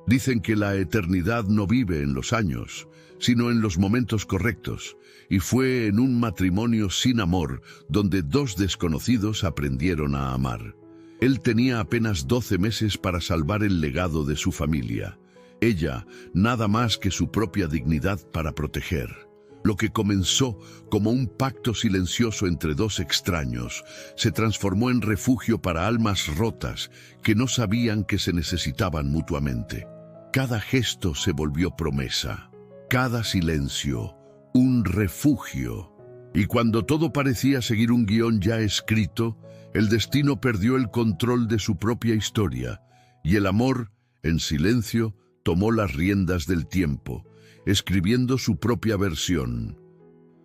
Dicen que la eternidad no vive en los años, sino en los momentos correctos, y fue en un matrimonio sin amor donde dos desconocidos aprendieron a amar. Él tenía apenas 12 meses para salvar el legado de su familia. Ella, nada más que su propia dignidad para proteger. Lo que comenzó como un pacto silencioso entre dos extraños se transformó en refugio para almas rotas que no sabían que se necesitaban mutuamente. Cada gesto se volvió promesa, cada silencio un refugio. Y cuando todo parecía seguir un guión ya escrito, el destino perdió el control de su propia historia, y el amor, en silencio, tomó las riendas del tiempo, escribiendo su propia versión.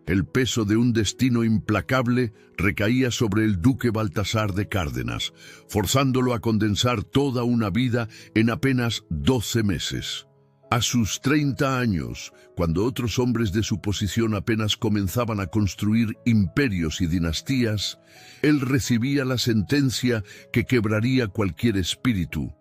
El peso de un destino implacable recaía sobre el duque Baltasar de Cárdenas, forzándolo a condensar toda una vida en apenas 12 meses. A sus 30 años, cuando otros hombres de su posición apenas comenzaban a construir imperios y dinastías, él recibía la sentencia que quebraría cualquier espíritu.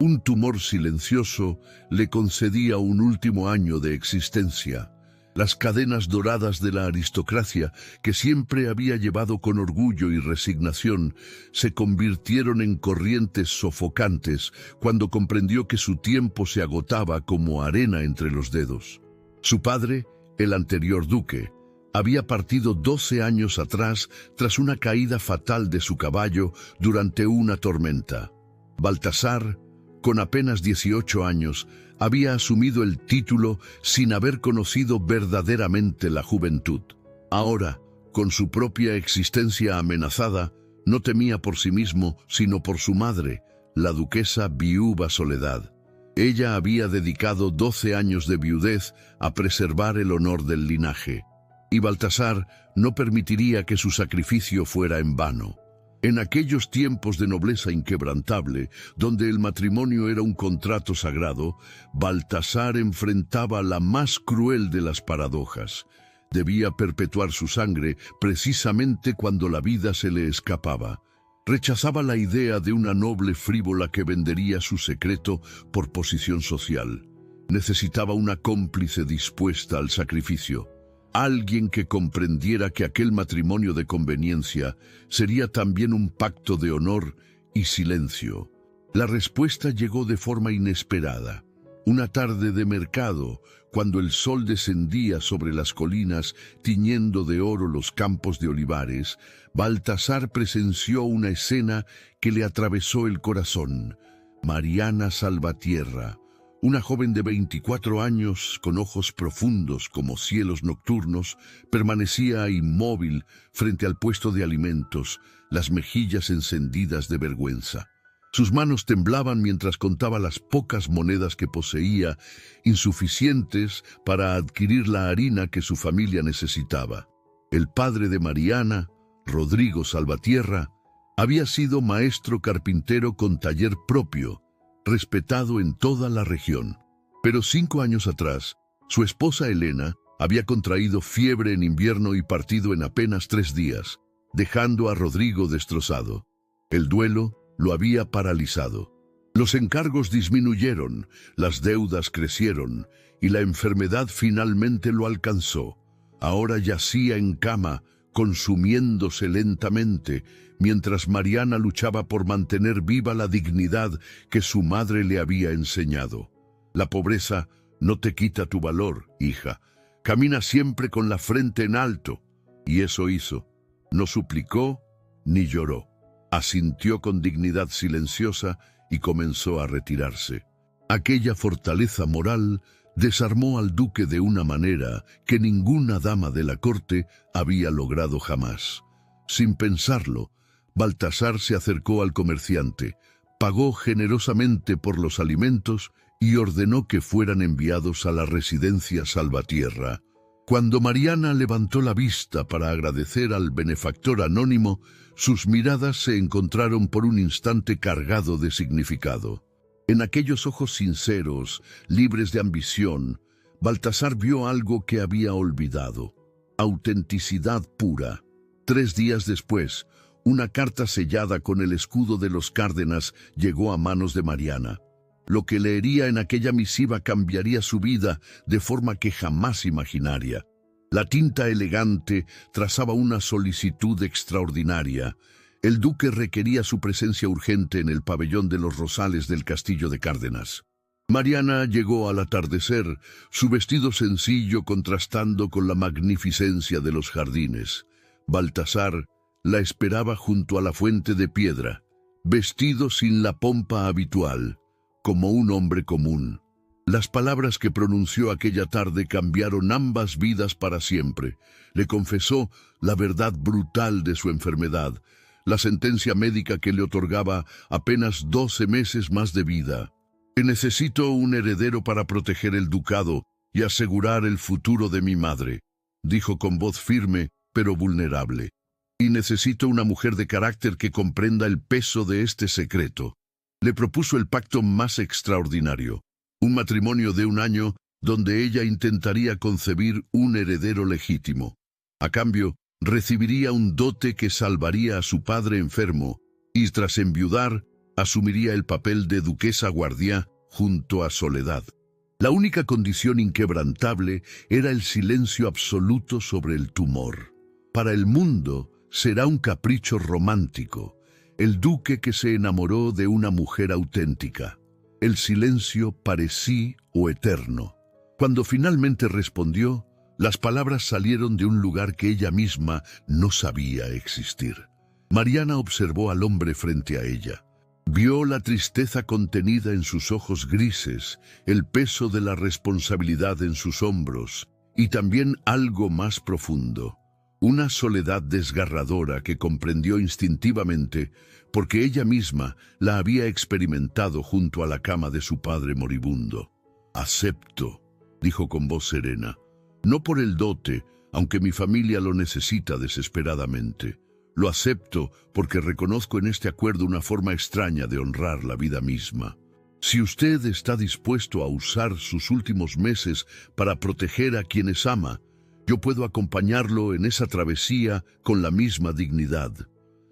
Un tumor silencioso le concedía un último año de existencia. Las cadenas doradas de la aristocracia, que siempre había llevado con orgullo y resignación, se convirtieron en corrientes sofocantes cuando comprendió que su tiempo se agotaba como arena entre los dedos. Su padre, el anterior duque, había partido 12 años atrás tras una caída fatal de su caballo durante una tormenta. Baltasar, con apenas 18 años, había asumido el título sin haber conocido verdaderamente la juventud. Ahora, con su propia existencia amenazada, no temía por sí mismo, sino por su madre, la duquesa viuda Soledad. Ella había dedicado 12 años de viudez a preservar el honor del linaje, y Baltasar no permitiría que su sacrificio fuera en vano. En aquellos tiempos de nobleza inquebrantable, donde el matrimonio era un contrato sagrado, Baltasar enfrentaba la más cruel de las paradojas. Debía perpetuar su sangre precisamente cuando la vida se le escapaba. Rechazaba la idea de una noble frívola que vendería su secreto por posición social. Necesitaba una cómplice dispuesta al sacrificio. Alguien que comprendiera que aquel matrimonio de conveniencia sería también un pacto de honor y silencio. La respuesta llegó de forma inesperada. Una tarde de mercado, cuando el sol descendía sobre las colinas, tiñendo de oro los campos de olivares, Baltasar presenció una escena que le atravesó el corazón. Mariana Salvatierra, una joven de 24 años, con ojos profundos como cielos nocturnos, permanecía inmóvil frente al puesto de alimentos, las mejillas encendidas de vergüenza. Sus manos temblaban mientras contaba las pocas monedas que poseía, insuficientes para adquirir la harina que su familia necesitaba. El padre de Mariana, Rodrigo Salvatierra, había sido maestro carpintero con taller propio, respetado en toda la región. Pero 5 años atrás, su esposa Elena había contraído fiebre en invierno y partido en apenas 3 días, dejando a Rodrigo destrozado. El duelo lo había paralizado. Los encargos disminuyeron, las deudas crecieron y la enfermedad finalmente lo alcanzó. Ahora yacía en cama, consumiéndose lentamente, mientras Mariana luchaba por mantener viva la dignidad que su madre le había enseñado. La pobreza no te quita tu valor, hija. Camina siempre con la frente en alto. Y eso hizo. No suplicó ni lloró. Asintió con dignidad silenciosa y comenzó a retirarse. Aquella fortaleza moral desarmó al duque de una manera que ninguna dama de la corte había logrado jamás. Sin pensarlo, Baltasar se acercó al comerciante, pagó generosamente por los alimentos y ordenó que fueran enviados a la residencia Salvatierra. Cuando Mariana levantó la vista para agradecer al benefactor anónimo, sus miradas se encontraron por un instante cargado de significado. En aquellos ojos sinceros, libres de ambición, Baltasar vio algo que había olvidado: autenticidad pura. 3 días después, una carta sellada con el escudo de los Cárdenas llegó a manos de Mariana. Lo que leería en aquella misiva cambiaría su vida de forma que jamás imaginaría. La tinta elegante trazaba una solicitud extraordinaria. El duque requería su presencia urgente en el pabellón de los Rosales del castillo de Cárdenas. Mariana llegó al atardecer, su vestido sencillo contrastando con la magnificencia de los jardines. Baltasar la esperaba junto a la fuente de piedra, vestido sin la pompa habitual, como un hombre común. Las palabras que pronunció aquella tarde cambiaron ambas vidas para siempre. Le confesó la verdad brutal de su enfermedad, la sentencia médica que le otorgaba apenas 12 meses más de vida. Necesito un heredero para proteger el ducado y asegurar el futuro de mi madre, dijo con voz firme pero vulnerable. Y necesito una mujer de carácter que comprenda el peso de este secreto. Le propuso el pacto más extraordinario, un matrimonio de 1 año donde ella intentaría concebir un heredero legítimo. A cambio, recibiría un dote que salvaría a su padre enfermo y tras enviudar, asumiría el papel de duquesa guardia junto a Soledad. La única condición inquebrantable era el silencio absoluto sobre el tumor. Para el mundo será un capricho romántico, el duque que se enamoró de una mujer auténtica. El silencio parecí o eterno. Cuando finalmente respondió, las palabras salieron de un lugar que ella misma no sabía existir. Mariana observó al hombre frente a ella. Vio la tristeza contenida en sus ojos grises, el peso de la responsabilidad en sus hombros, y también algo más profundo, una soledad desgarradora que comprendió instintivamente porque ella misma la había experimentado junto a la cama de su padre moribundo. «Acepto», dijo con voz serena, «no por el dote, aunque mi familia lo necesita desesperadamente. Lo acepto porque reconozco en este acuerdo una forma extraña de honrar la vida misma. Si usted está dispuesto a usar sus últimos meses para proteger a quienes ama, yo puedo acompañarlo en esa travesía con la misma dignidad».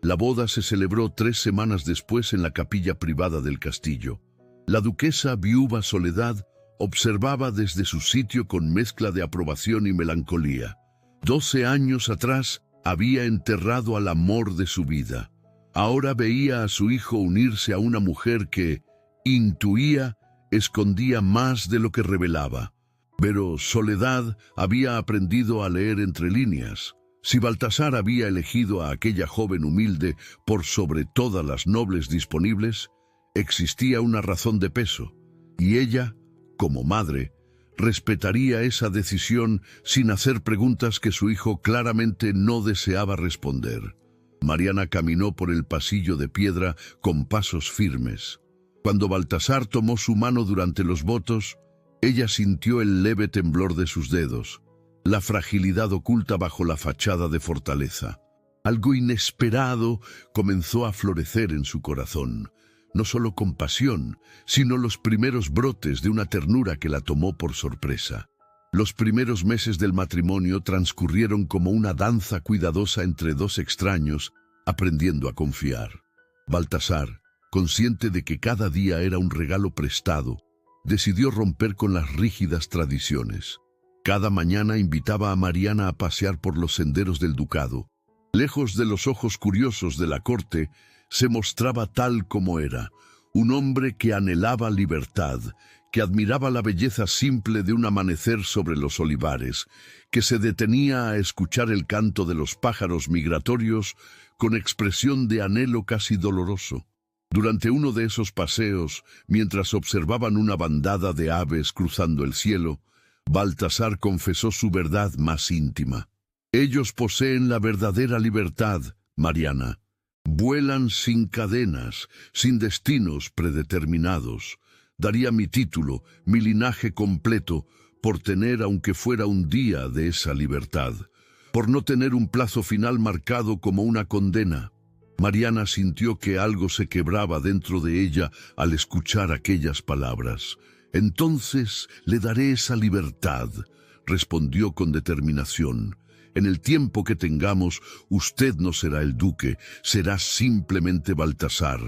La boda se celebró 3 semanas después en la capilla privada del castillo. La duquesa viuda Soledad observaba desde su sitio con mezcla de aprobación y melancolía. 12 años atrás había enterrado al amor de su vida. Ahora veía a su hijo unirse a una mujer que, intuía, escondía más de lo que revelaba. Pero Soledad había aprendido a leer entre líneas. Si Baltasar había elegido a aquella joven humilde por sobre todas las nobles disponibles, existía una razón de peso, y ella, como madre, respetaría esa decisión sin hacer preguntas que su hijo claramente no deseaba responder. Mariana caminó por el pasillo de piedra con pasos firmes. Cuando Baltasar tomó su mano durante los votos, ella sintió el leve temblor de sus dedos, la fragilidad oculta bajo la fachada de fortaleza. Algo inesperado comenzó a florecer en su corazón, no solo compasión, sino los primeros brotes de una ternura que la tomó por sorpresa. Los primeros meses del matrimonio transcurrieron como una danza cuidadosa entre 2 extraños, aprendiendo a confiar. Baltasar, consciente de que cada día era un regalo prestado, decidió romper con las rígidas tradiciones. Cada mañana invitaba a Mariana a pasear por los senderos del ducado. Lejos de los ojos curiosos de la corte, se mostraba tal como era, un hombre que anhelaba libertad, que admiraba la belleza simple de un amanecer sobre los olivares, que se detenía a escuchar el canto de los pájaros migratorios con expresión de anhelo casi doloroso. Durante uno de esos paseos, mientras observaban una bandada de aves cruzando el cielo, Baltasar confesó su verdad más íntima. «Ellos poseen la verdadera libertad, Mariana. Vuelan sin cadenas, sin destinos predeterminados. Daría mi título, mi linaje completo, por tener aunque fuera un día de esa libertad, por no tener un plazo final marcado como una condena». Mariana sintió que algo se quebraba dentro de ella al escuchar aquellas palabras. «Entonces le daré esa libertad», respondió con determinación. «En el tiempo que tengamos, usted no será el duque, será simplemente Baltasar.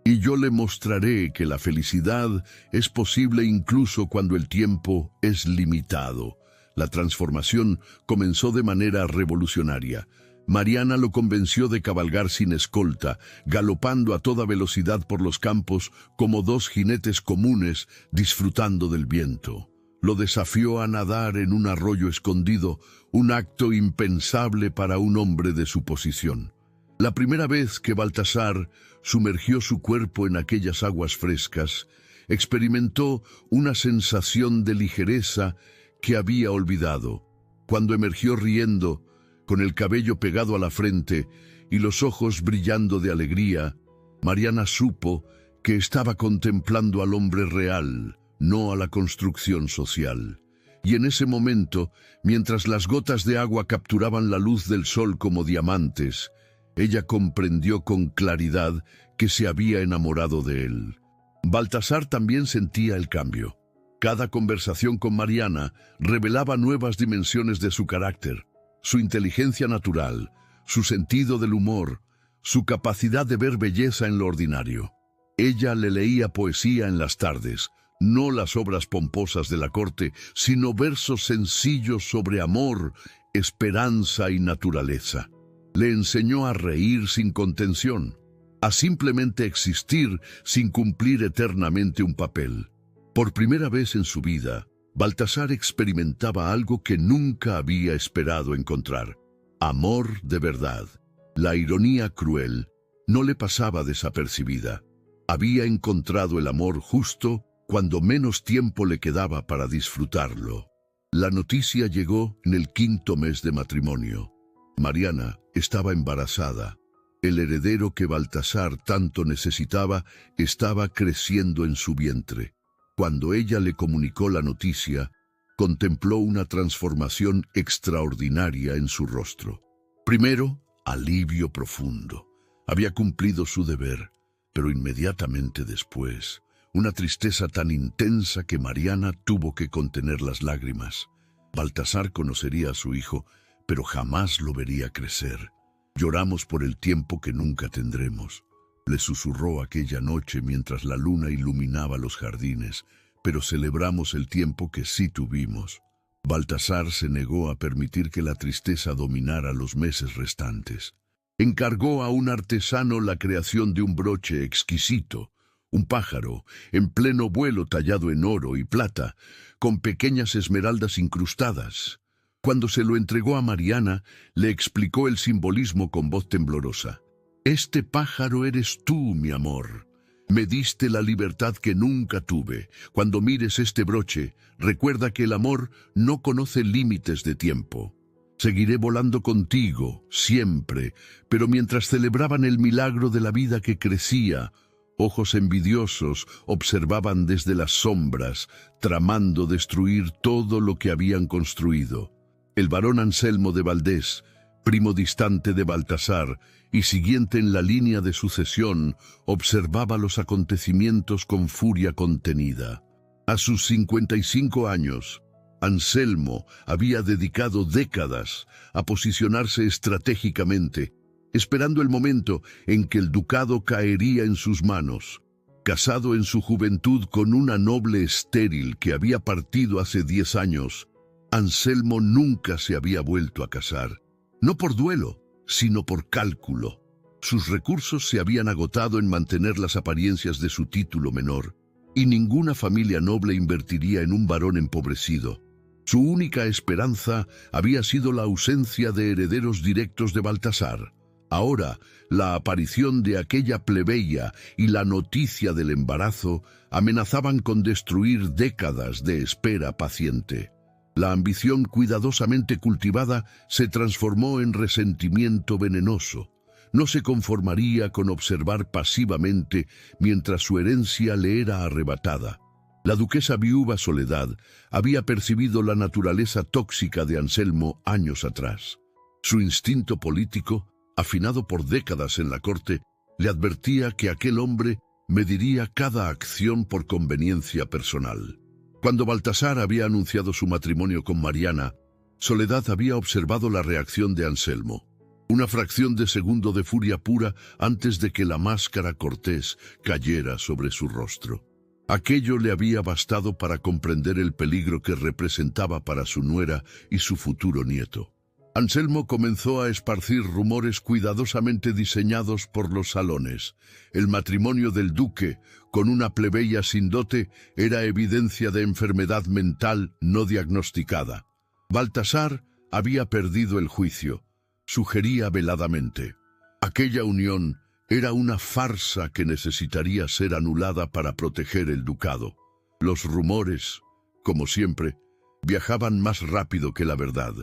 y yo le mostraré que la felicidad es posible incluso cuando el tiempo es limitado. La transformación comenzó de manera revolucionaria. Mariana lo convenció de cabalgar sin escolta, galopando a toda velocidad por los campos como dos jinetes comunes disfrutando del viento. Lo desafió a nadar en un arroyo escondido, un acto impensable para un hombre de su posición. La primera vez que Baltasar sumergió su cuerpo en aquellas aguas frescas, experimentó una sensación de ligereza que había olvidado. Cuando emergió riendo, con el cabello pegado a la frente y los ojos brillando de alegría, Mariana supo que estaba contemplando al hombre real, no a la construcción social. Y en ese momento, mientras las gotas de agua capturaban la luz del sol como diamantes, ella comprendió con claridad que se había enamorado de él. Baltasar también sentía el cambio. Cada conversación con Mariana revelaba nuevas dimensiones de su carácter, su inteligencia natural, su sentido del humor, su capacidad de ver belleza en lo ordinario. Ella le leía poesía en las tardes, no las obras pomposas de la corte, sino versos sencillos sobre amor, esperanza y naturaleza. Le enseñó a reír sin contención, a simplemente existir sin cumplir eternamente un papel. Por primera vez en su vida, Baltasar experimentaba algo que nunca había esperado encontrar: amor de verdad. La ironía cruel no le pasaba desapercibida. Había encontrado el amor justo cuando menos tiempo le quedaba para disfrutarlo. La noticia llegó en el 5º mes de matrimonio. Mariana estaba embarazada. El heredero que Baltasar tanto necesitaba estaba creciendo en su vientre. Cuando ella le comunicó la noticia, contempló una transformación extraordinaria en su rostro. Primero, alivio profundo. Había cumplido su deber, pero inmediatamente después, una tristeza tan intensa que Mariana tuvo que contener las lágrimas. Baltasar conocería a su hijo, pero jamás lo vería crecer. Lloramos por el tiempo que nunca tendremos, le susurró aquella noche mientras la luna iluminaba los jardines, pero celebramos el tiempo que sí tuvimos. Baltasar se negó a permitir que la tristeza dominara los meses restantes. Encargó a un artesano la creación de un broche exquisito, un pájaro en pleno vuelo tallado en oro y plata, con pequeñas esmeraldas incrustadas. Cuando se lo entregó a Mariana, le explicó el simbolismo con voz temblorosa. «Este pájaro eres tú, mi amor. Me diste la libertad que nunca tuve. Cuando mires este broche, recuerda que el amor no conoce límites de tiempo. Seguiré volando contigo, siempre». Pero mientras celebraban el milagro de la vida que crecía, ojos envidiosos observaban desde las sombras, tramando destruir todo lo que habían construido. El barón Anselmo de Valdés, primo distante de Baltasar y siguiente en la línea de sucesión, observaba los acontecimientos con furia contenida. A sus 55 años, Anselmo había dedicado décadas a posicionarse estratégicamente, esperando el momento en que el ducado caería en sus manos. Casado en su juventud con una noble estéril que había partido hace 10 años, Anselmo nunca se había vuelto a casar, no por duelo, sino por cálculo. Sus recursos se habían agotado en mantener las apariencias de su título menor, y ninguna familia noble invertiría en un varón empobrecido. Su única esperanza había sido la ausencia de herederos directos de Baltasar. Ahora, la aparición de aquella plebeya y la noticia del embarazo amenazaban con destruir décadas de espera paciente. La ambición cuidadosamente cultivada se transformó en resentimiento venenoso. No se conformaría con observar pasivamente mientras su herencia le era arrebatada. La duquesa viuda Soledad había percibido la naturaleza tóxica de Anselmo años atrás. Su instinto político, afinado por décadas en la corte, le advertía que aquel hombre mediría cada acción por conveniencia personal. Cuando Baltasar había anunciado su matrimonio con Mariana, Soledad había observado la reacción de Anselmo. Una fracción de segundo de furia pura antes de que la máscara cortés cayera sobre su rostro. Aquello le había bastado para comprender el peligro que representaba para su nuera y su futuro nieto. Anselmo comenzó a esparcir rumores cuidadosamente diseñados por los salones. El matrimonio del duque con una plebeya sin dote era evidencia de enfermedad mental no diagnosticada. Baltasar había perdido el juicio, sugería veladamente. Aquella unión era una farsa que necesitaría ser anulada para proteger el ducado. Los rumores, como siempre, viajaban más rápido que la verdad.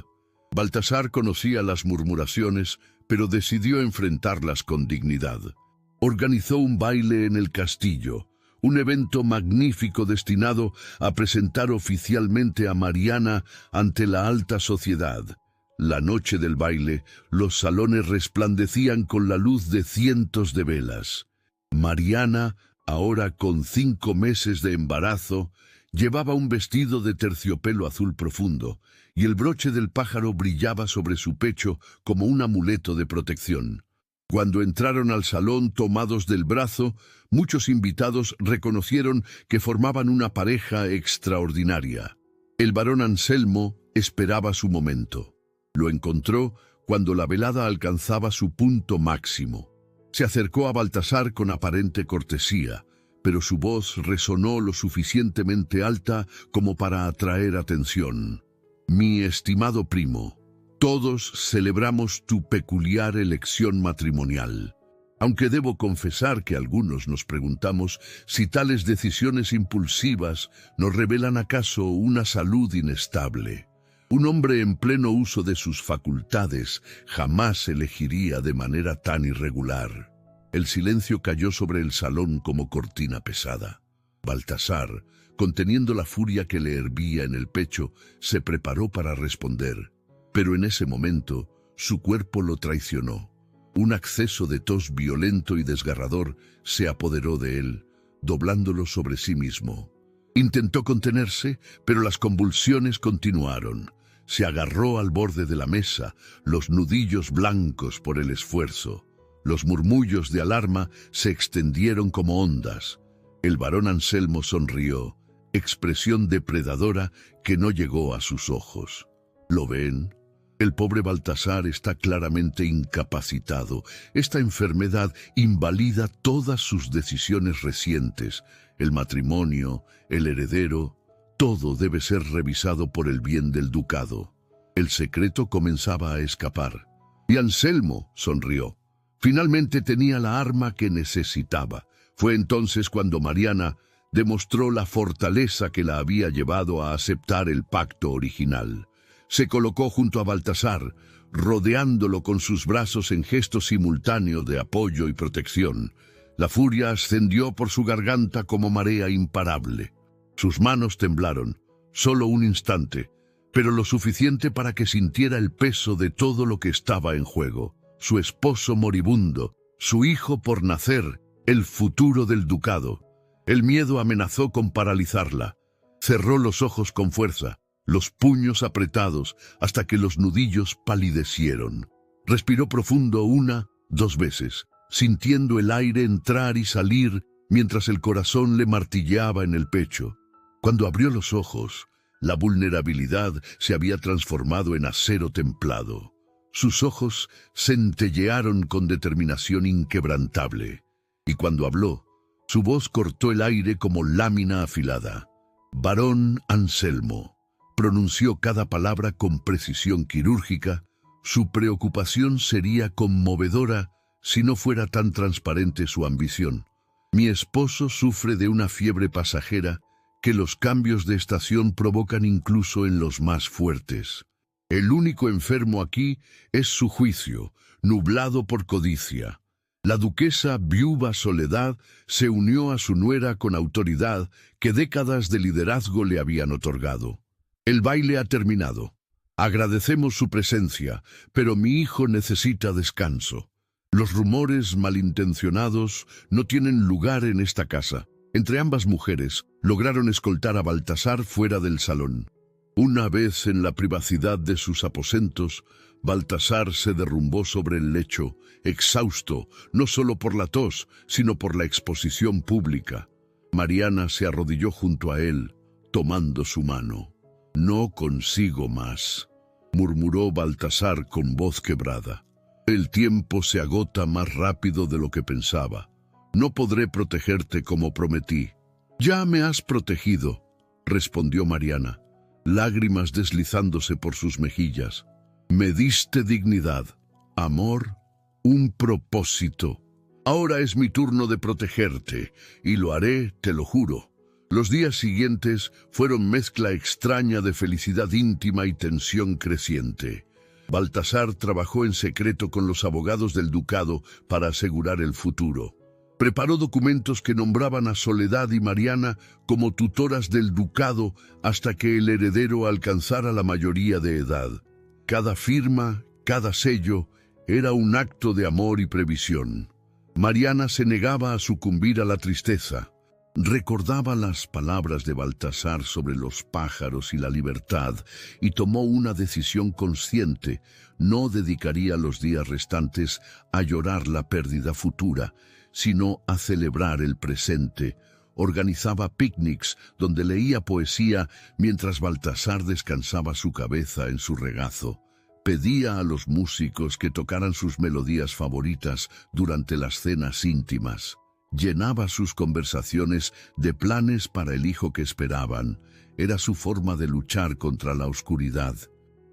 Baltasar conocía las murmuraciones, pero decidió enfrentarlas con dignidad. Organizó un baile en el castillo, un evento magnífico destinado a presentar oficialmente a Mariana ante la alta sociedad. La noche del baile, los salones resplandecían con la luz de cientos de velas. Mariana, ahora con 5 meses de embarazo, llevaba un vestido de terciopelo azul profundo, y el broche del pájaro brillaba sobre su pecho como un amuleto de protección. Cuando entraron al salón tomados del brazo, muchos invitados reconocieron que formaban una pareja extraordinaria. El barón Anselmo esperaba su momento. Lo encontró cuando la velada alcanzaba su punto máximo. Se acercó a Baltasar con aparente cortesía, pero su voz resonó lo suficientemente alta como para atraer atención. «Mi estimado primo, todos celebramos tu peculiar elección matrimonial. Aunque debo confesar que algunos nos preguntamos si tales decisiones impulsivas nos revelan acaso una salud inestable. Un hombre en pleno uso de sus facultades jamás elegiría de manera tan irregular». El silencio cayó sobre el salón como cortina pesada. Baltasar, conteniendo la furia que le hervía en el pecho, se preparó para responder. Pero en ese momento, su cuerpo lo traicionó. Un acceso de tos violento y desgarrador se apoderó de él, doblándolo sobre sí mismo. Intentó contenerse, pero las convulsiones continuaron. Se agarró al borde de la mesa, los nudillos blancos por el esfuerzo. Los murmullos de alarma se extendieron como ondas. El barón Anselmo sonrió, expresión depredadora que no llegó a sus ojos. ¿Lo ven? El pobre Baltasar está claramente incapacitado. Esta enfermedad invalida todas sus decisiones recientes. El matrimonio, el heredero, todo debe ser revisado por el bien del ducado. El secreto comenzaba a escapar. Y Anselmo sonrió. Finalmente tenía la arma que necesitaba. Fue entonces cuando Mariana demostró la fortaleza que la había llevado a aceptar el pacto original. Se colocó junto a Baltasar, rodeándolo con sus brazos en gesto simultáneo de apoyo y protección. La furia ascendió por su garganta como marea imparable. Sus manos temblaron, solo un instante, pero lo suficiente para que sintiera el peso de todo lo que estaba en juego. Su esposo moribundo, su hijo por nacer, el futuro del ducado. El miedo amenazó con paralizarla. Cerró los ojos con fuerza, los puños apretados hasta que los nudillos palidecieron. Respiró profundo 1, 2 veces, sintiendo el aire entrar y salir mientras el corazón le martilleaba en el pecho. Cuando abrió los ojos, la vulnerabilidad se había transformado en acero templado. Sus ojos centellearon con determinación inquebrantable, y cuando habló, su voz cortó el aire como lámina afilada. «Barón Anselmo», pronunció cada palabra con precisión quirúrgica. Su preocupación sería conmovedora si no fuera tan transparente su ambición. «Mi esposo sufre de una fiebre pasajera que los cambios de estación provocan incluso en los más fuertes. El único enfermo aquí es su juicio, nublado por codicia. La duquesa viuda Soledad se unió a su nuera con autoridad que décadas de liderazgo le habían otorgado. El baile ha terminado. Agradecemos su presencia, pero mi hijo necesita descanso. Los rumores malintencionados no tienen lugar en esta casa». Entre ambas mujeres, lograron escoltar a Baltasar fuera del salón. Una vez en la privacidad de sus aposentos, Baltasar se derrumbó sobre el lecho, exhausto, no solo por la tos, sino por la exposición pública. Mariana se arrodilló junto a él, tomando su mano. «No consigo más», murmuró Baltasar con voz quebrada. «El tiempo se agota más rápido de lo que pensaba. No podré protegerte como prometí». «Ya me has protegido», respondió Mariana, lágrimas deslizándose por sus mejillas. «Me diste dignidad, amor, un propósito. Ahora es mi turno de protegerte, y lo haré, te lo juro». Los días siguientes fueron mezcla extraña de felicidad íntima y tensión creciente. Baltasar trabajó en secreto con los abogados del ducado para asegurar el futuro. Preparó documentos que nombraban a Soledad y Mariana como tutoras del ducado hasta que el heredero alcanzara la mayoría de edad. Cada firma, cada sello, era un acto de amor y previsión. Mariana se negaba a sucumbir a la tristeza. Recordaba las palabras de Baltasar sobre los pájaros y la libertad y tomó una decisión consciente. No dedicaría los días restantes a llorar la pérdida futura, sino a celebrar el presente. Organizaba picnics donde leía poesía mientras Baltasar descansaba su cabeza en su regazo. Pedía a los músicos que tocaran sus melodías favoritas durante las cenas íntimas. Llenaba sus conversaciones de planes para el hijo que esperaban. Era su forma de luchar contra la oscuridad.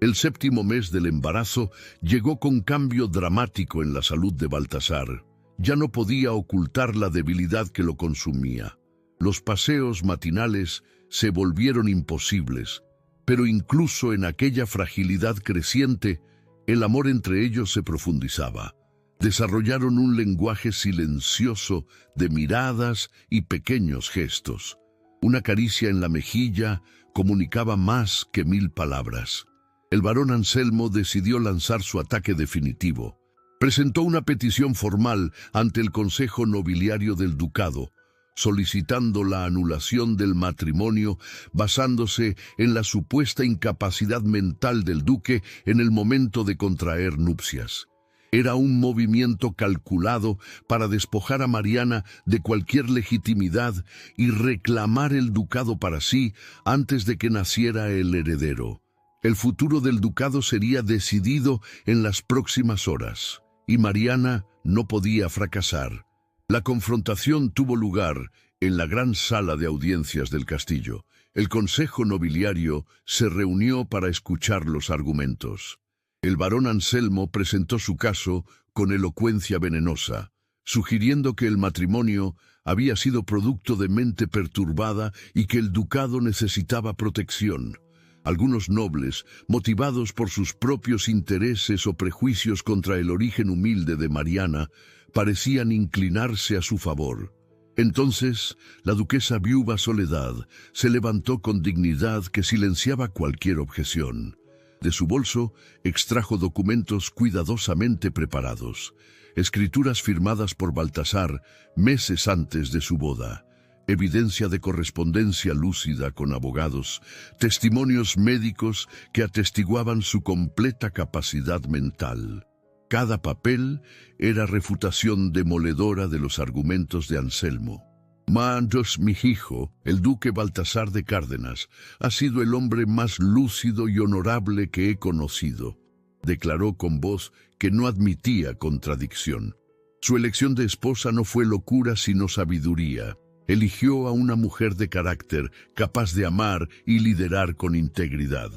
El 7º mes del embarazo llegó con cambio dramático en la salud de Baltasar. Ya no podía ocultar la debilidad que lo consumía. Los paseos matinales se volvieron imposibles, pero incluso en aquella fragilidad creciente, el amor entre ellos se profundizaba. Desarrollaron un lenguaje silencioso de miradas y pequeños gestos. Una caricia en la mejilla comunicaba más que 1000 palabras. El barón Anselmo decidió lanzar su ataque definitivo. Presentó una petición formal ante el Consejo Nobiliario del Ducado, solicitando la anulación del matrimonio basándose en la supuesta incapacidad mental del duque en el momento de contraer nupcias. Era un movimiento calculado para despojar a Mariana de cualquier legitimidad y reclamar el ducado para sí antes de que naciera el heredero. El futuro del ducado sería decidido en las próximas horas, y Mariana no podía fracasar. La confrontación tuvo lugar en la gran sala de audiencias del castillo. El Consejo Nobiliario se reunió para escuchar los argumentos. El barón Anselmo presentó su caso con elocuencia venenosa, sugiriendo que el matrimonio había sido producto de mente perturbada y que el ducado necesitaba protección. Algunos nobles, motivados por sus propios intereses o prejuicios contra el origen humilde de Mariana, parecían inclinarse a su favor. Entonces, la duquesa viuda Soledad se levantó con dignidad que silenciaba cualquier objeción. De su bolso extrajo documentos cuidadosamente preparados, escrituras firmadas por Baltasar meses antes de su boda, evidencia de correspondencia lúcida con abogados, testimonios médicos que atestiguaban su completa capacidad mental. Cada papel era refutación demoledora de los argumentos de Anselmo. «Mandos, mi hijo, el duque Baltasar de Cárdenas, ha sido el hombre más lúcido y honorable que he conocido», declaró con voz que no admitía contradicción. Su elección de esposa no fue locura sino sabiduría. Eligió a una mujer de carácter, capaz de amar y liderar con integridad.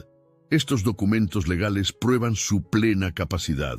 Estos documentos legales prueban su plena capacidad.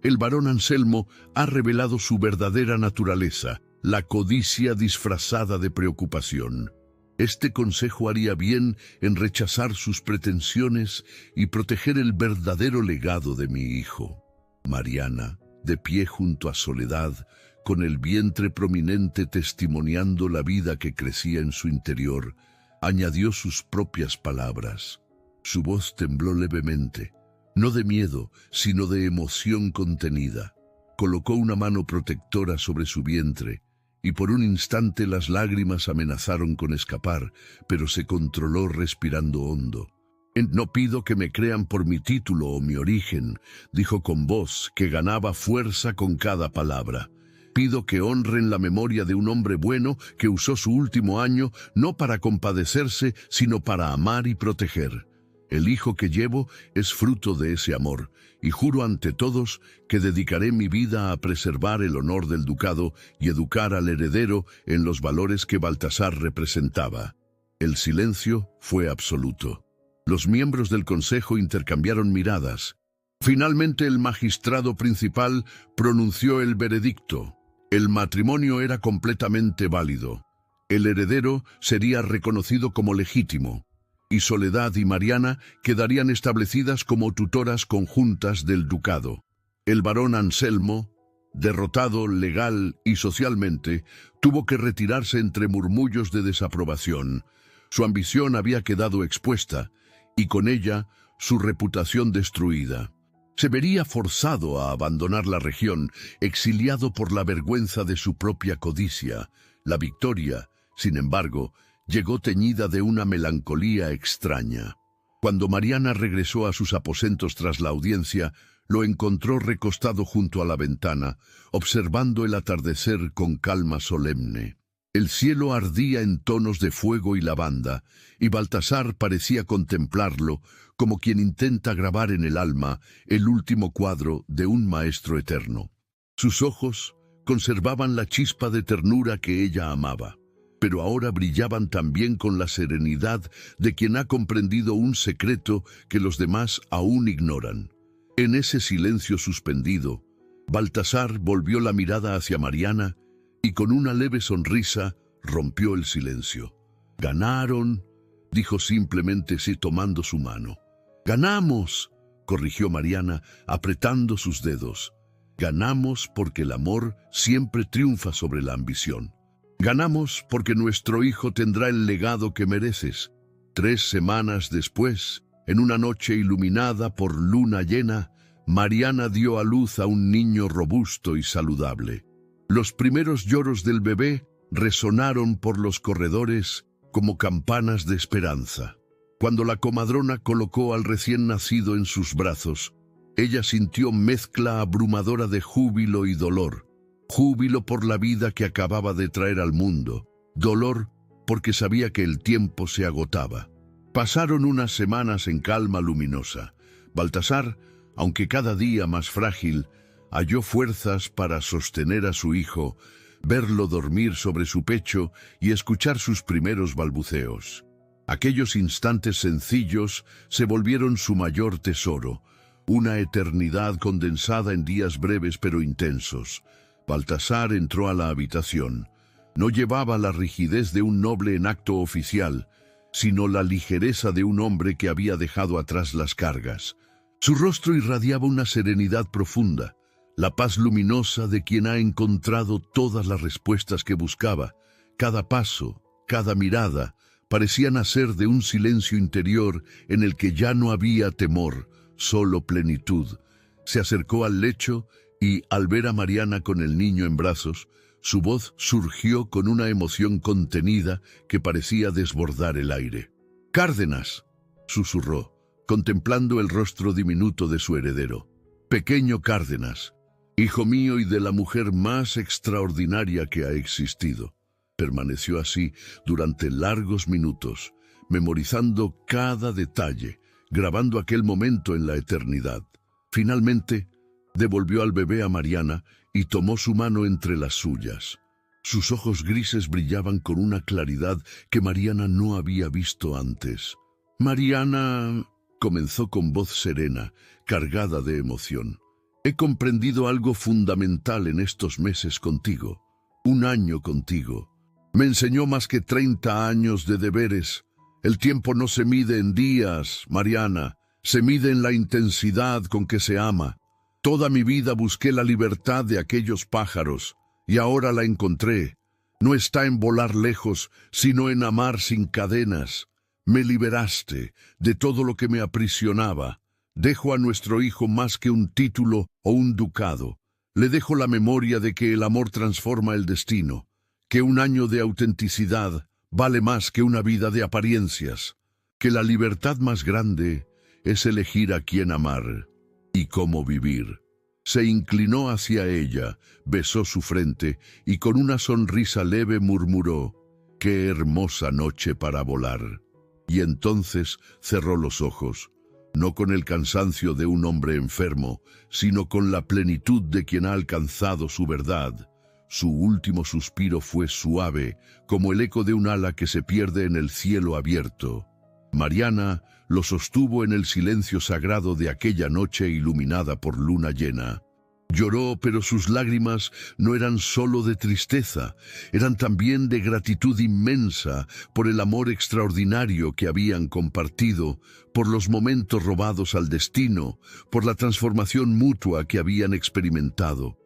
El barón Anselmo ha revelado su verdadera naturaleza, la codicia disfrazada de preocupación. Este consejo haría bien en rechazar sus pretensiones y proteger el verdadero legado de mi hijo. Mariana, de pie junto a Soledad, con el vientre prominente testimoniando la vida que crecía en su interior, añadió sus propias palabras. Su voz tembló levemente, no de miedo, sino de emoción contenida. Colocó una mano protectora sobre su vientre, y por un instante las lágrimas amenazaron con escapar, pero se controló respirando hondo. No pido que me crean por mi título o mi origen, dijo con voz que ganaba fuerza con cada palabra. Pido que honren la memoria de un hombre bueno que usó su último año no para compadecerse, sino para amar y proteger. El hijo que llevo es fruto de ese amor, y juro ante todos que dedicaré mi vida a preservar el honor del ducado y educar al heredero en los valores que Baltasar representaba. El silencio fue absoluto. Los miembros del consejo intercambiaron miradas. Finalmente el magistrado principal pronunció el veredicto. El matrimonio era completamente válido. El heredero sería reconocido como legítimo, y Soledad y Mariana quedarían establecidas como tutoras conjuntas del ducado. El barón Anselmo, derrotado legal y socialmente, tuvo que retirarse entre murmullos de desaprobación. Su ambición había quedado expuesta, y con ella su reputación destruida. Se vería forzado a abandonar la región, exiliado por la vergüenza de su propia codicia. La victoria, sin embargo, llegó teñida de una melancolía extraña. Cuando Mariana regresó a sus aposentos tras la audiencia, lo encontró recostado junto a la ventana, observando el atardecer con calma solemne. El cielo ardía en tonos de fuego y lavanda, y Baltasar parecía contemplarlo como quien intenta grabar en el alma el último cuadro de un maestro eterno. Sus ojos conservaban la chispa de ternura que ella amaba, pero ahora brillaban también con la serenidad de quien ha comprendido un secreto que los demás aún ignoran. En ese silencio suspendido, Baltasar volvió la mirada hacia Mariana y con una leve sonrisa rompió el silencio. «Ganaron», dijo simplemente tomando su mano. «Ganamos», corrigió Mariana, apretando sus dedos. «Ganamos porque el amor siempre triunfa sobre la ambición. Ganamos porque nuestro hijo tendrá el legado que mereces». 3 semanas después, en una noche iluminada por luna llena, Mariana dio a luz a un niño robusto y saludable. Los primeros lloros del bebé resonaron por los corredores como campanas de esperanza. Cuando la comadrona colocó al recién nacido en sus brazos, ella sintió mezcla abrumadora de júbilo y dolor. Júbilo por la vida que acababa de traer al mundo, dolor porque sabía que el tiempo se agotaba. Pasaron unas semanas en calma luminosa. Baltasar, aunque cada día más frágil, halló fuerzas para sostener a su hijo, verlo dormir sobre su pecho y escuchar sus primeros balbuceos. Aquellos instantes sencillos se volvieron su mayor tesoro, una eternidad condensada en días breves pero intensos. Baltasar entró a la habitación. No llevaba la rigidez de un noble en acto oficial, sino la ligereza de un hombre que había dejado atrás las cargas. Su rostro irradiaba una serenidad profunda, la paz luminosa de quien ha encontrado todas las respuestas que buscaba. Cada paso, cada mirada, parecía nacer de un silencio interior en el que ya no había temor, solo plenitud. Se acercó al lecho y, al ver a Mariana con el niño en brazos, su voz surgió con una emoción contenida que parecía desbordar el aire. «Cárdenas», susurró, contemplando el rostro diminuto de su heredero. «Pequeño Cárdenas, hijo mío y de la mujer más extraordinaria que ha existido». Permaneció así durante largos minutos, memorizando cada detalle, grabando aquel momento en la eternidad. Finalmente, devolvió al bebé a Mariana y tomó su mano entre las suyas. Sus ojos grises brillaban con una claridad que Mariana no había visto antes. «Mariana», comenzó con voz serena, cargada de emoción, «he comprendido algo fundamental en estos meses contigo, 1 año contigo. Me enseñó más que 30 años de deberes. El tiempo no se mide en días, Mariana, se mide en la intensidad con que se ama. Toda mi vida busqué la libertad de aquellos pájaros, y ahora la encontré. No está en volar lejos, sino en amar sin cadenas. Me liberaste de todo lo que me aprisionaba. Dejo a nuestro hijo más que un título o un ducado. Le dejo la memoria de que el amor transforma el destino, que 1 año de autenticidad vale más que una vida de apariencias. que la libertad más grande es elegir a quién amar y cómo vivir. Se inclinó hacia ella, besó su frente y con una sonrisa leve murmuró: «Qué hermosa noche para volar». Y entonces cerró los ojos, no con el cansancio de un hombre enfermo, sino con la plenitud de quien ha alcanzado su verdad. Su último suspiro fue suave, como el eco de un ala que se pierde en el cielo abierto. Mariana lo sostuvo en el silencio sagrado de aquella noche iluminada por luna llena. Lloró, pero sus lágrimas no eran solo de tristeza, eran también de gratitud inmensa por el amor extraordinario que habían compartido, por los momentos robados al destino, por la transformación mutua que habían experimentado.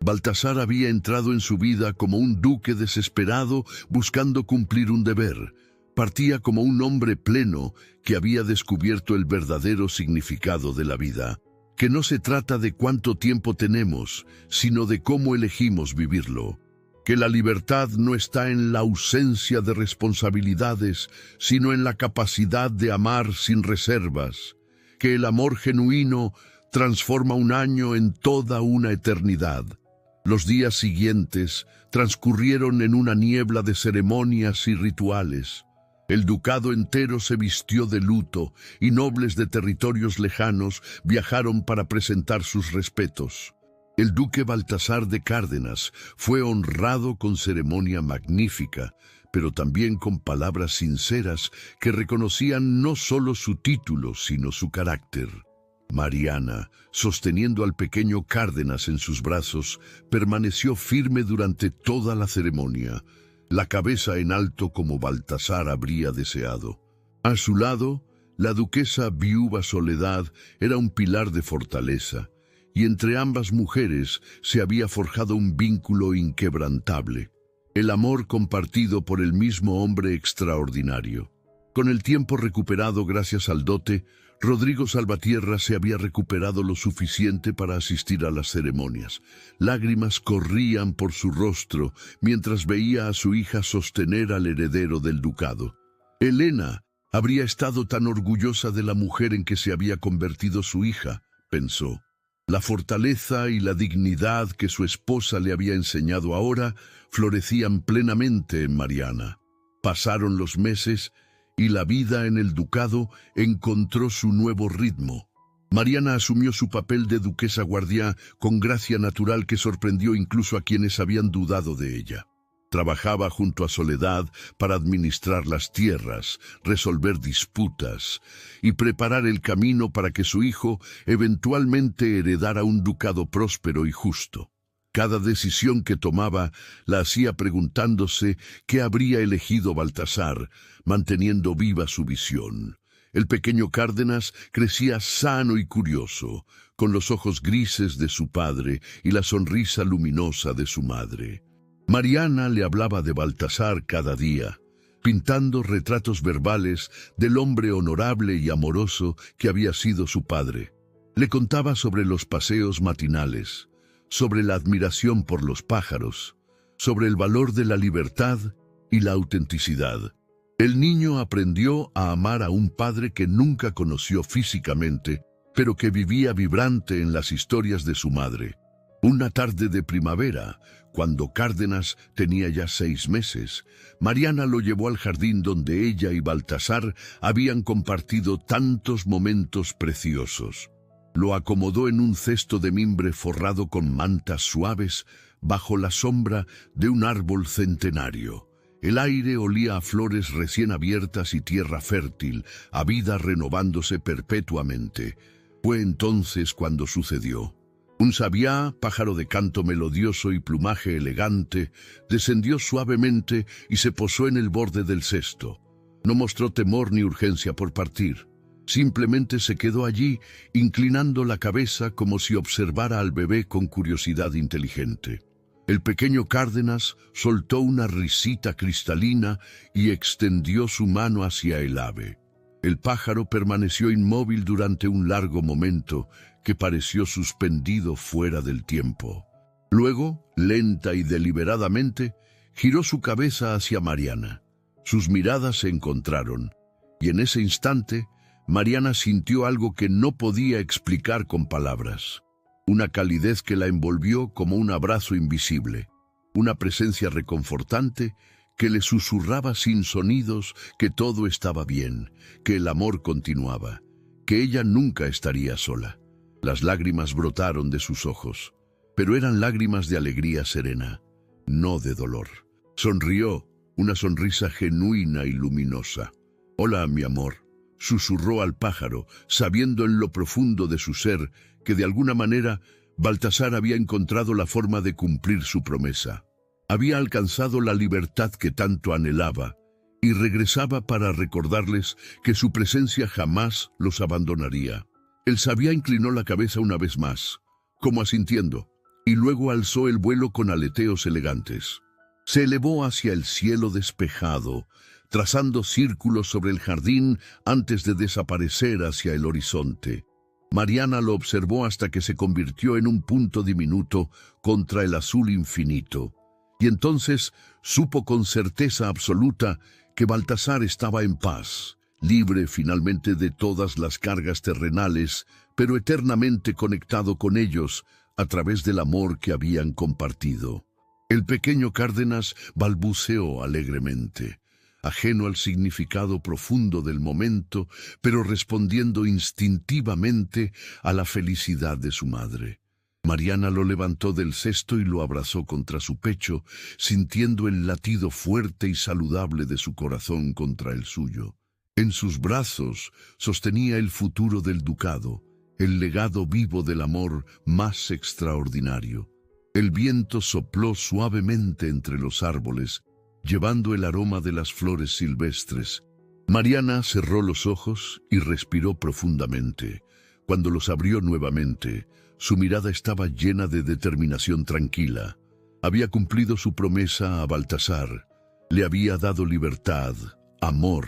Baltasar había entrado en su vida como un duque desesperado buscando cumplir un deber. Partía como un hombre pleno que había descubierto el verdadero significado de la vida. Que no se trata de cuánto tiempo tenemos, sino de cómo elegimos vivirlo. Que la libertad no está en la ausencia de responsabilidades, sino en la capacidad de amar sin reservas. Que el amor genuino transforma un año en toda una eternidad. Los días siguientes transcurrieron en una niebla de ceremonias y rituales. El ducado entero se vistió de luto y nobles de territorios lejanos viajaron para presentar sus respetos. El duque Baltasar de Cárdenas fue honrado con ceremonia magnífica, pero también con palabras sinceras que reconocían no solo su título, sino su carácter. Mariana, sosteniendo al pequeño Cárdenas en sus brazos, permaneció firme durante toda la ceremonia, la cabeza en alto como Baltasar habría deseado. A su lado, la duquesa viuda Soledad era un pilar de fortaleza, y entre ambas mujeres se había forjado un vínculo inquebrantable, el amor compartido por el mismo hombre extraordinario. Con el tiempo recuperado gracias al dote, Rodrigo Salvatierra se había recuperado lo suficiente para asistir a las ceremonias. Lágrimas corrían por su rostro mientras veía a su hija sostener al heredero del ducado. Elena habría estado tan orgullosa de la mujer en que se había convertido su hija, pensó. La fortaleza y la dignidad que su esposa le había enseñado ahora florecían plenamente en Mariana. Pasaron los meses y la vida en el ducado encontró su nuevo ritmo. Mariana asumió su papel de duquesa guardián con gracia natural que sorprendió incluso a quienes habían dudado de ella. Trabajaba junto a Soledad para administrar las tierras, resolver disputas y preparar el camino para que su hijo eventualmente heredara un ducado próspero y justo. Cada decisión que tomaba la hacía preguntándose qué habría elegido Baltasar, manteniendo viva su visión. El pequeño Cárdenas crecía sano y curioso, con los ojos grises de su padre y la sonrisa luminosa de su madre. Mariana le hablaba de Baltasar cada día, pintando retratos verbales del hombre honorable y amoroso que había sido su padre. Le contaba sobre los paseos matinales, sobre la admiración por los pájaros, sobre el valor de la libertad y la autenticidad. El niño aprendió a amar a un padre que nunca conoció físicamente, pero que vivía vibrante en las historias de su madre. Una tarde de primavera, cuando Cárdenas tenía ya 6 meses, Mariana lo llevó al jardín donde ella y Baltasar habían compartido tantos momentos preciosos. Lo acomodó en un cesto de mimbre forrado con mantas suaves bajo la sombra de un árbol centenario. El aire olía a flores recién abiertas y tierra fértil, a vida renovándose perpetuamente. Fue entonces cuando sucedió. Un sabiá, pájaro de canto melodioso y plumaje elegante, descendió suavemente y se posó en el borde del cesto. No mostró temor ni urgencia por partir. Simplemente se quedó allí, inclinando la cabeza como si observara al bebé con curiosidad inteligente. El pequeño Cárdenas soltó una risita cristalina y extendió su mano hacia el ave. El pájaro permaneció inmóvil durante un largo momento que pareció suspendido fuera del tiempo. Luego, lenta y deliberadamente, giró su cabeza hacia Mariana. Sus miradas se encontraron, Y en ese instante, Mariana sintió algo que no podía explicar con palabras. Una calidez que la envolvió como un abrazo invisible. Una presencia reconfortante que le susurraba sin sonidos que todo estaba bien, que el amor continuaba, que ella nunca estaría sola. Las lágrimas brotaron de sus ojos, pero eran lágrimas de alegría serena, no de dolor. Sonrió, una sonrisa genuina y luminosa. «Hola, mi amor», susurró al pájaro, sabiendo en lo profundo de su ser que de alguna manera Baltasar había encontrado la forma de cumplir su promesa. Había alcanzado la libertad que tanto anhelaba y regresaba para recordarles que su presencia jamás los abandonaría. El sabía inclinó la cabeza una vez más, como asintiendo, y luego alzó el vuelo con aleteos elegantes. Se elevó hacia el cielo despejado, trazando círculos sobre el jardín antes de desaparecer hacia el horizonte. Mariana lo observó hasta que se convirtió en un punto diminuto contra el azul infinito. Y entonces supo con certeza absoluta que Baltasar estaba en paz, libre finalmente de todas las cargas terrenales, pero eternamente conectado con ellos a través del amor que habían compartido. El pequeño Cárdenas balbuceó alegremente, ajeno al significado profundo del momento, pero respondiendo instintivamente a la felicidad de su madre. Mariana lo levantó del cesto y lo abrazó contra su pecho, sintiendo el latido fuerte y saludable de su corazón contra el suyo. En sus brazos sostenía el futuro del ducado, el legado vivo del amor más extraordinario. El viento sopló suavemente entre los árboles, llevando el aroma de las flores silvestres. Mariana cerró los ojos y respiró profundamente. Cuando los abrió nuevamente, su mirada estaba llena de determinación tranquila. Había cumplido su promesa a Baltasar. Le había dado libertad, amor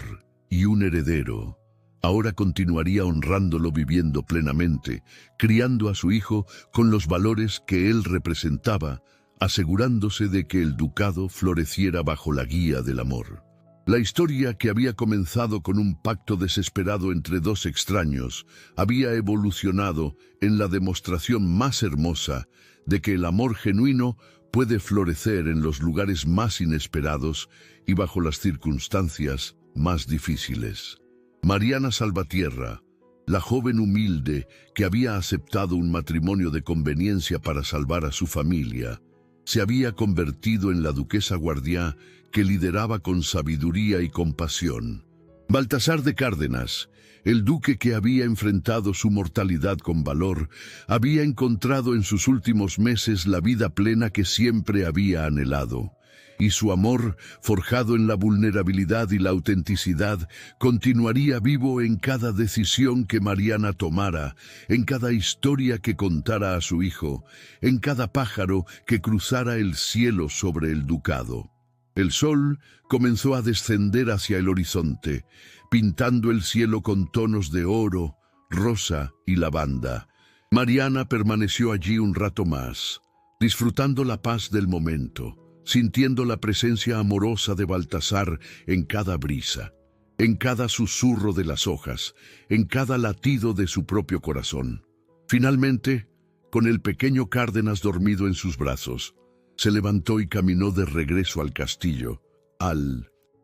y un heredero. Ahora continuaría honrándolo viviendo plenamente, criando a su hijo con los valores que él representaba, asegurándose de que el ducado floreciera bajo la guía del amor. La historia, que había comenzado con un pacto desesperado entre dos extraños, había evolucionado en la demostración más hermosa de que el amor genuino puede florecer en los lugares más inesperados y bajo las circunstancias más difíciles. Mariana Salvatierra, la joven humilde que había aceptado un matrimonio de conveniencia para salvar a su familia, se había convertido en la duquesa Guardiá que lideraba con sabiduría y compasión. Baltasar de Cárdenas, el duque que había enfrentado su mortalidad con valor, había encontrado en sus últimos meses la vida plena que siempre había anhelado. Y su amor, forjado en la vulnerabilidad y la autenticidad, continuaría vivo en cada decisión que Mariana tomara, en cada historia que contara a su hijo, en cada pájaro que cruzara el cielo sobre el ducado. El sol comenzó a descender hacia el horizonte, pintando el cielo con tonos de oro, rosa y lavanda. Mariana permaneció allí un rato más, disfrutando la paz del momento, sintiendo la presencia amorosa de Baltasar en cada brisa, en cada susurro de las hojas, en cada latido de su propio corazón. Finalmente, con el pequeño Cárdenas dormido en sus brazos, se levantó y caminó de regreso al castillo.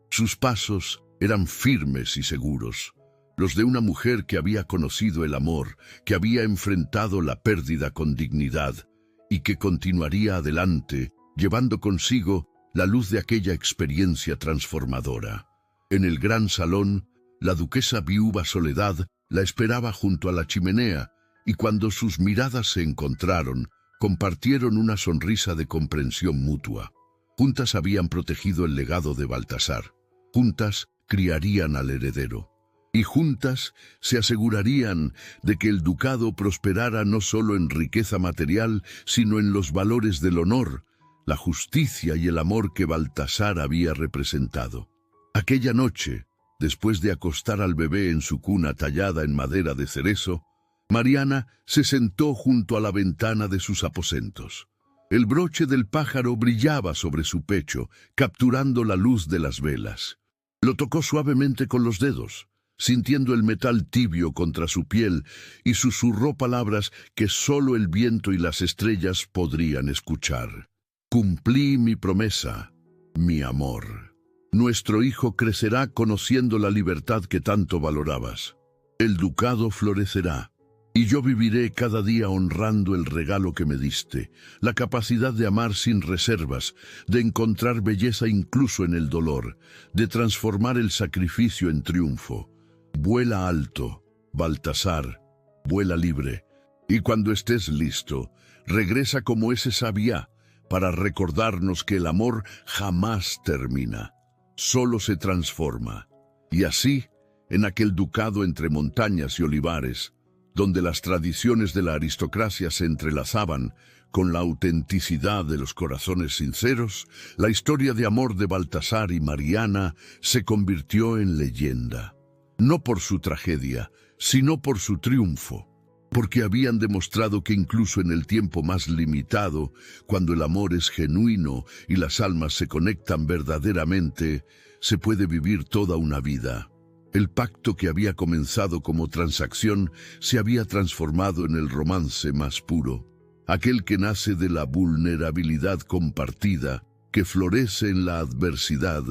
Sus pasos eran firmes y seguros, los de una mujer que había conocido el amor, que había enfrentado la pérdida con dignidad y que continuaría adelante, llevando consigo la luz de aquella experiencia transformadora. En el gran salón, la duquesa viuda Soledad la esperaba junto a la chimenea, y cuando sus miradas se encontraron, compartieron una sonrisa de comprensión mutua. Juntas habían protegido el legado de Baltasar, juntas criarían al heredero, y juntas se asegurarían de que el ducado prosperara no solo en riqueza material, sino en los valores del honor, la justicia y el amor que Baltasar había representado. Aquella noche, después de acostar al bebé en su cuna tallada en madera de cerezo, Mariana se sentó junto a la ventana de sus aposentos. El broche del pájaro brillaba sobre su pecho, capturando la luz de las velas. Lo tocó suavemente con los dedos, sintiendo el metal tibio contra su piel, y susurró palabras que solo el viento y las estrellas podrían escuchar. Cumplí mi promesa, mi amor. Nuestro hijo crecerá conociendo la libertad que tanto valorabas. El ducado florecerá, y yo viviré cada día honrando el regalo que me diste, la capacidad de amar sin reservas, de encontrar belleza incluso en el dolor, de transformar el sacrificio en triunfo. Vuela alto, Baltasar, vuela libre, y cuando estés listo, regresa como ese sabía para recordarnos que el amor jamás termina, solo se transforma. Y así, en aquel ducado entre montañas y olivares, donde las tradiciones de la aristocracia se entrelazaban con la autenticidad de los corazones sinceros, la historia de amor de Baltasar y Mariana se convirtió en leyenda. No por su tragedia, sino por su triunfo, porque habían demostrado que incluso en el tiempo más limitado, cuando el amor es genuino y las almas se conectan verdaderamente, se puede vivir toda una vida. El pacto que había comenzado como transacción se había transformado en el romance más puro, aquel que nace de la vulnerabilidad compartida, que florece en la adversidad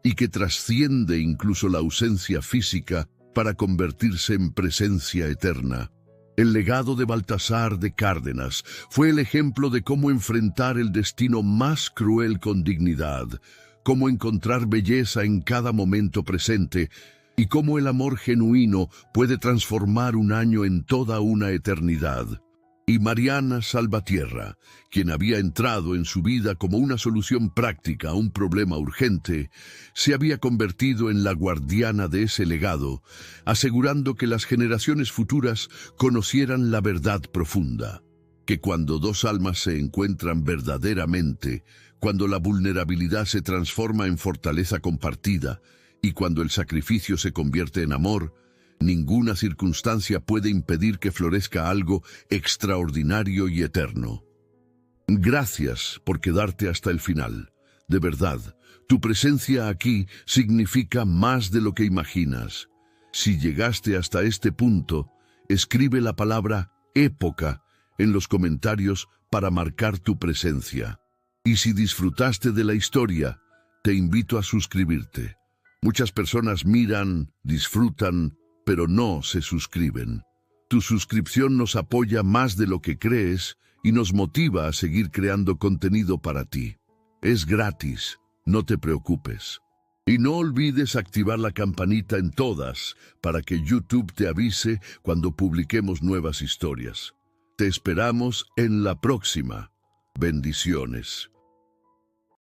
y que trasciende incluso la ausencia física para convertirse en presencia eterna. El legado de Baltasar de Cárdenas fue el ejemplo de cómo enfrentar el destino más cruel con dignidad, cómo encontrar belleza en cada momento presente y cómo el amor genuino puede transformar un año en toda una eternidad. Y Mariana Salvatierra, quien había entrado en su vida como una solución práctica a un problema urgente, se había convertido en la guardiana de ese legado, asegurando que las generaciones futuras conocieran la verdad profunda, que cuando dos almas se encuentran verdaderamente, cuando la vulnerabilidad se transforma en fortaleza compartida y cuando el sacrificio se convierte en amor, ninguna circunstancia puede impedir que florezca algo extraordinario y eterno. Gracias por quedarte hasta el final. De verdad, tu presencia aquí significa más de lo que imaginas. Si llegaste hasta este punto, escribe la palabra época en los comentarios para marcar tu presencia. Y si disfrutaste de la historia, te invito a suscribirte. Muchas personas miran, disfrutan, pero no se suscriben. Tu suscripción nos apoya más de lo que crees y nos motiva a seguir creando contenido para ti. Es gratis, no te preocupes. Y no olvides activar la campanita en todas para que YouTube te avise cuando publiquemos nuevas historias. Te esperamos en la próxima. Bendiciones.